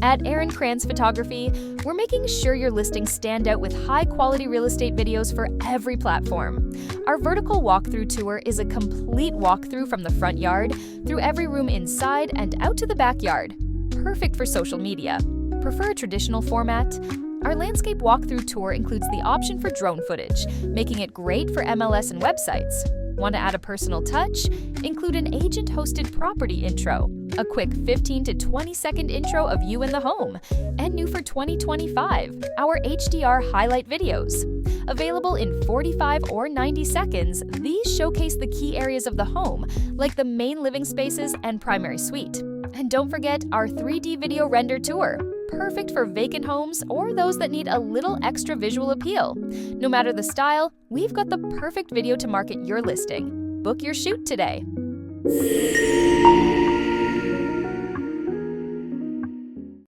At Kranz Photography, we're making sure your listings stand out with high-quality real estate videos for every platform. Our vertical walkthrough tour is a complete walkthrough from the front yard, through every room inside, and out to the backyard. Perfect for social media. Prefer a traditional format? Our landscape walkthrough tour includes the option for drone footage, making it great for MLS and websites. Want to add a personal touch? Include an agent-hosted property intro, a quick 15 to 20-second intro of you in the home, and new for 2025, our HDR highlight videos. Available in 45 or 90 seconds, these showcase the key areas of the home, like the main living spaces and primary suite. And don't forget our 3D video render tour, perfect for vacant homes or those that need a little extra visual appeal. No matter the style, we've got the perfect video to market your listing. Book your shoot today.